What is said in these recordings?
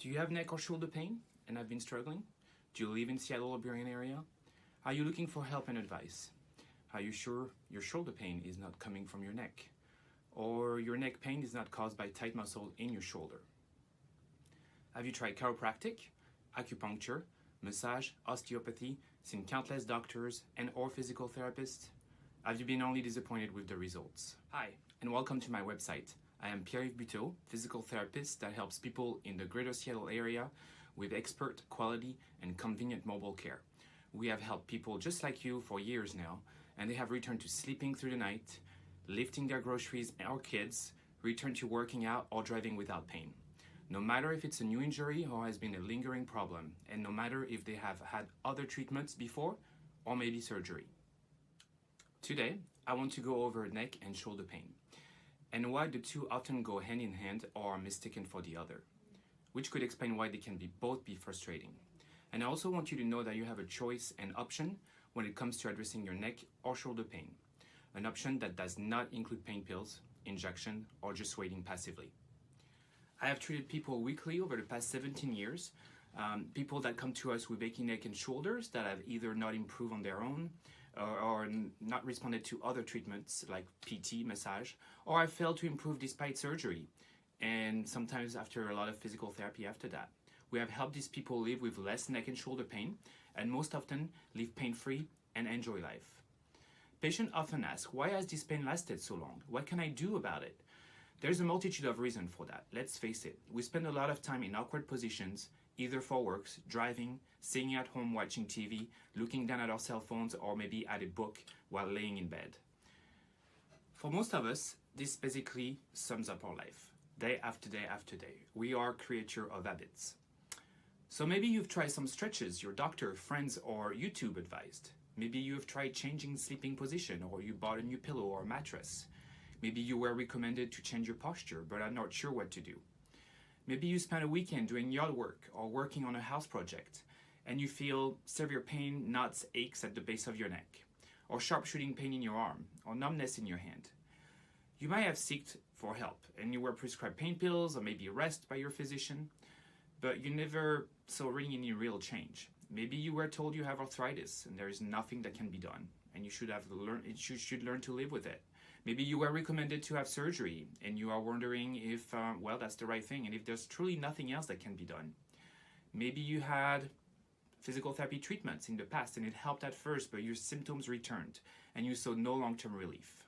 Do you have neck or shoulder pain and have been struggling? Do you live in Seattle or Burien area? Are you looking for help and advice? Are you sure your shoulder pain is not coming from your neck? Or your neck pain is not caused by tight muscle in your shoulder? Have you tried chiropractic, acupuncture, massage, osteopathy, seen countless doctors and or physical therapists? Have you been only disappointed with the results? Hi, and welcome to my website. I am Pierre-Yves Buteau, physical therapist that helps people in the greater Seattle area with expert, quality, and convenient mobile care. We have helped people just like you for years now, and they have returned to sleeping through the night, lifting their groceries or kids, returned to working out or driving without pain. No matter if it's a new injury or has been a lingering problem, and no matter if they have had other treatments before or maybe surgery. Today, I want to go over neck and shoulder pain, and why the two often go hand in hand or are mistaken for the other, which could explain why they can both be frustrating. And I also want you to know that you have a choice and option when it comes to addressing your neck or shoulder pain, an option that does not include pain pills, injection, or just waiting passively. I have treated people weekly over the past 17 years, people that come to us with achy neck and shoulders that have either not improved on their own or not responded to other treatments like PT, massage, or have failed to improve despite surgery, and sometimes after a lot of physical therapy after that. We have helped these people live with less neck and shoulder pain, and most often live pain-free and enjoy life. Patients often ask, why has this pain lasted so long? What can I do about it? There's a multitude of reasons for that. Let's face it, we spend a lot of time in awkward positions, either for work, driving, sitting at home watching TV, looking down at our cell phones, or maybe at a book while laying in bed. For most of us, this basically sums up our life, day after day after day. We are creatures of habits. So maybe you've tried some stretches your doctor, friends, or YouTube advised. Maybe you have tried changing sleeping position, or you bought a new pillow or mattress. Maybe you were recommended to change your posture, but are not sure what to do. Maybe you spent a weekend doing yard work or working on a house project, and you feel severe pain, knots, aches at the base of your neck, or sharp shooting pain in your arm, or numbness in your hand. You might have sought for help, and you were prescribed pain pills or maybe rest by your physician, but you never saw really any real change. Maybe you were told you have arthritis and there is nothing that can be done, and you should learn to live with it. Maybe you were recommended to have surgery and you are wondering if, that's the right thing and if there's truly nothing else that can be done. Maybe you had physical therapy treatments in the past and it helped at first, but your symptoms returned and you saw no long-term relief.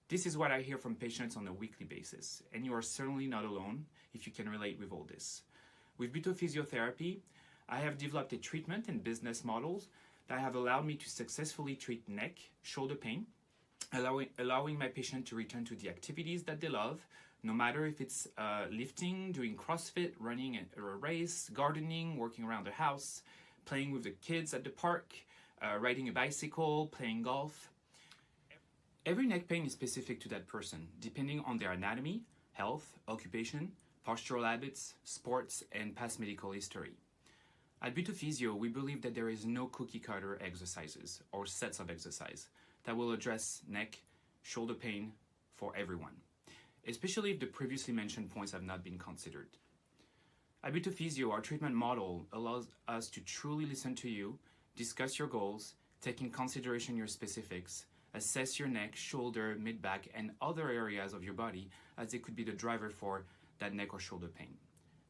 This is what I hear from patients on a weekly basis, and you are certainly not alone if you can relate with all this. With Buteau Physiotherapy, I have developed a treatment and business models that have allowed me to successfully treat neck, shoulder pain, allowing my patient to return to the activities that they love, no matter if it's lifting, doing CrossFit, running a race, gardening, working around the house, playing with the kids at the park, riding a bicycle, playing golf. Every neck pain is specific to that person, depending on their anatomy, health, occupation, postural habits, sports, and past medical history. At Buteau Physio, we believe that there is no cookie-cutter exercises or sets of exercise that will address neck, shoulder pain for everyone, especially if the previously mentioned points have not been considered. At Buteau Physio, our treatment model allows us to truly listen to you, discuss your goals, take in consideration your specifics, assess your neck, shoulder, mid-back, and other areas of your body as they could be the driver for that neck or shoulder pain.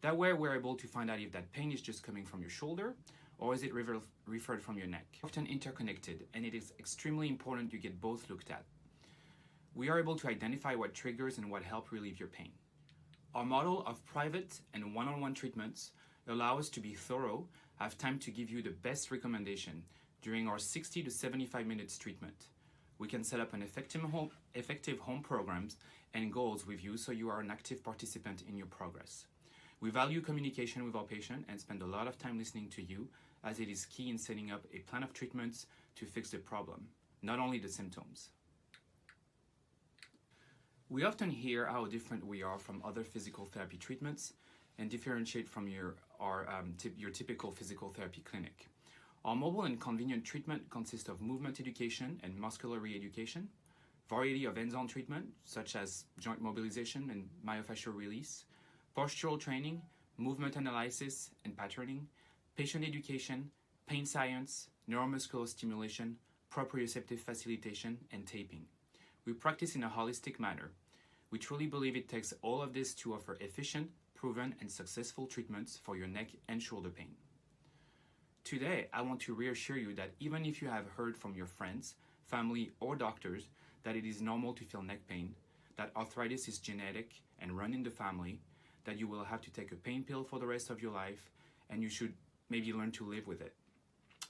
That way, we're able to find out if that pain is just coming from your shoulder or is it referred from your neck. Often interconnected, and it is extremely important you get both looked at. We are able to identify what triggers and what help relieve your pain. Our model of private and one-on-one treatments allow us to be thorough, have time to give you the best recommendation during our 60 to 75 minutes treatment. We can set up an effective home programs and goals with you so you are an active participant in your progress. We value communication with our patient and spend a lot of time listening to you, as it is key in setting up a plan of treatments to fix the problem, not only the symptoms. We often hear how different we are from other physical therapy treatments and differentiate from your typical physical therapy clinic. Our mobile and convenient treatment consists of movement education and muscular re-education, variety of hands-on treatment such as joint mobilization and myofascial release, postural training, movement analysis and patterning, patient education, pain science, neuromuscular stimulation, proprioceptive facilitation, and taping. We practice in a holistic manner. We truly believe it takes all of this to offer efficient, proven, and successful treatments for your neck and shoulder pain. Today, I want to reassure you that even if you have heard from your friends, family, or doctors that it is normal to feel neck pain, that arthritis is genetic and run in the family, that you will have to take a pain pill for the rest of your life, and you should maybe learn to live with it.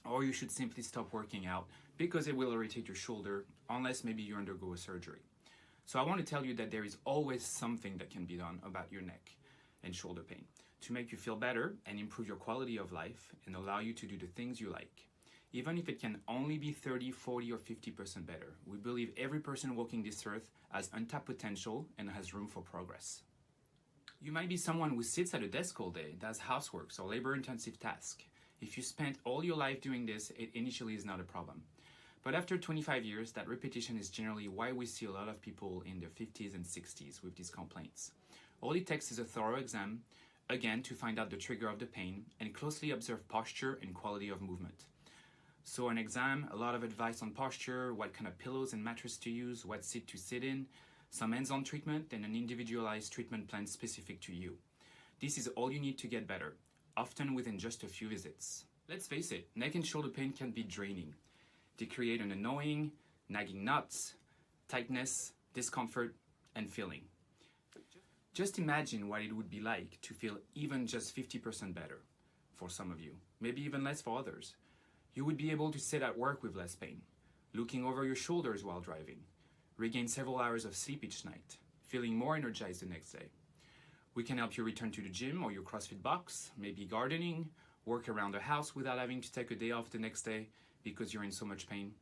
Or you should simply stop working out because it will irritate your shoulder unless maybe you undergo a surgery. So I want to tell you that there is always something that can be done about your neck and shoulder pain to make you feel better and improve your quality of life and allow you to do the things you like. Even if it can only be 30, 40, or 50% better, we believe every person walking this earth has untapped potential and has room for progress. You might be someone who sits at a desk all day, does housework or labor-intensive tasks. If you spent all your life doing this, it initially is not a problem. But after 25 years, that repetition is generally why we see a lot of people in their 50s and 60s with these complaints. All it takes is a thorough exam, again, to find out the trigger of the pain and closely observe posture and quality of movement. So an exam, a lot of advice on posture, what kind of pillows and mattress to use, what seat to sit in, some hands-on treatment, and an individualized treatment plan specific to you. This is all you need to get better, often within just a few visits. Let's face it, neck and shoulder pain can be draining. They create an annoying, nagging knots, tightness, discomfort, and feeling. Just imagine what it would be like to feel even just 50% better for some of you, maybe even less for others. You would be able to sit at work with less pain, looking over your shoulders while driving, regain several hours of sleep each night, feeling more energized the next day. We can help you return to the gym or your CrossFit box, maybe gardening, work around the house without having to take a day off the next day because you're in so much pain.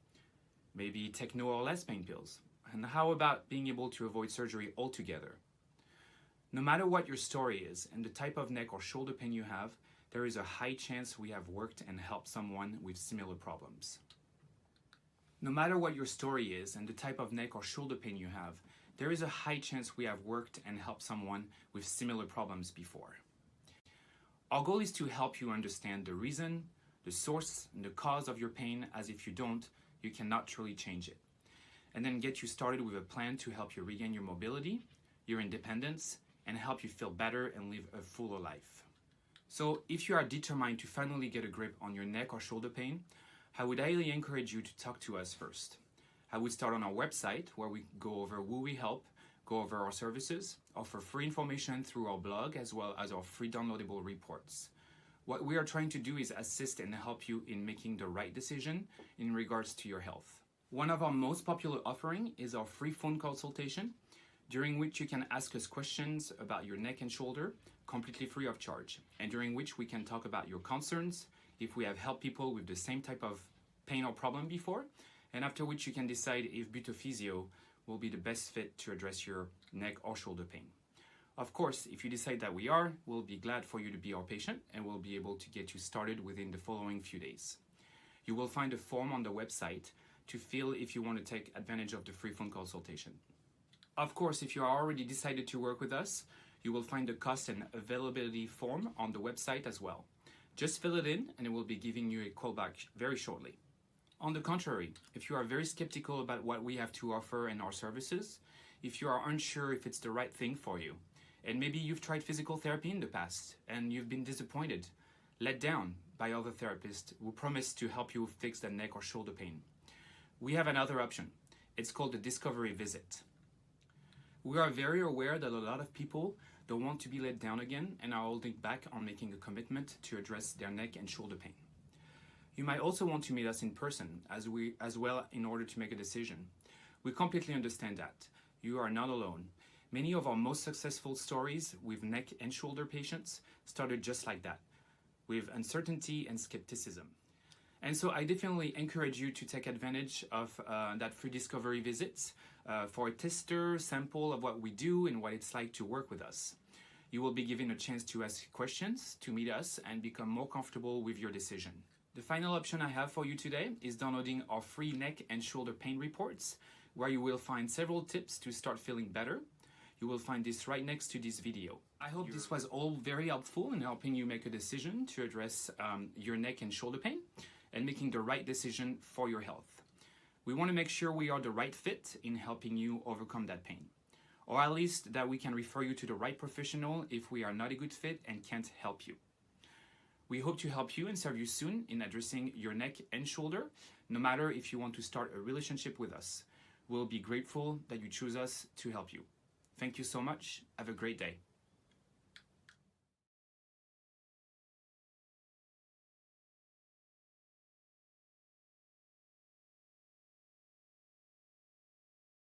Maybe take no or less pain pills. And how about being able to avoid surgery altogether? No matter what your story is and the type of neck or shoulder pain you have, there is a high chance we have worked and helped someone with similar problems. No matter what your story is and the type of neck or shoulder pain you have, there is a high chance we have worked and helped someone with similar problems before. Our goal is to help you understand the reason, the source, and the cause of your pain, as if you don't, you cannot truly change it. And then get you started with a plan to help you regain your mobility, your independence, and help you feel better and live a fuller life. So if you are determined to finally get a grip on your neck or shoulder pain, I would highly encourage you to talk to us first. I would start on our website where we go over who we help, go over our services, offer free information through our blog as well as our free downloadable reports. What we are trying to do is assist and help you in making the right decision in regards to your health. One of our most popular offerings is our free phone consultation, during which you can ask us questions about your neck and shoulder completely free of charge, and during which we can talk about your concerns, if we have helped people with the same type of pain or problem before, and after which you can decide if Butophysio will be the best fit to address your neck or shoulder pain. Of course, if you decide that we are, we'll be glad for you to be our patient and we'll be able to get you started within the following few days. You will find a form on the website to fill if you want to take advantage of the free phone consultation. Of course, if you are already decided to work with us, you will find the cost and availability form on the website as well. Just fill it in and it will be giving you a call back very shortly. On the contrary, if you are very skeptical about what we have to offer and our services, if you are unsure if it's the right thing for you, and maybe you've tried physical therapy in the past and you've been disappointed, let down by other therapists who promise to help you fix the neck or shoulder pain, we have another option. It's called the Discovery Visit. We are very aware that a lot of people don't want to be let down again and are holding back on making a commitment to address their neck and shoulder pain. You might also want to meet us in person as well in order to make a decision. We completely understand that. You are not alone. Many of our most successful stories with neck and shoulder patients started just like that, with uncertainty and skepticism. And so I definitely encourage you to take advantage of that free discovery visits for a tester sample of what we do and what it's like to work with us. You will be given a chance to ask questions, to meet us, and become more comfortable with your decision. The final option I have for you today is downloading our free neck and shoulder pain reports, where you will find several tips to start feeling better. You will find this right next to this video. I hope this was all very helpful in helping you make a decision to address your neck and shoulder pain and making the right decision for your health. We want to make sure we are the right fit in helping you overcome that pain, or at least that we can refer you to the right professional if we are not a good fit and can't help you. We hope to help you and serve you soon in addressing your neck and shoulder, no matter if you want to start a relationship with us. We'll be grateful that you choose us to help you. Thank you so much. Have a great day.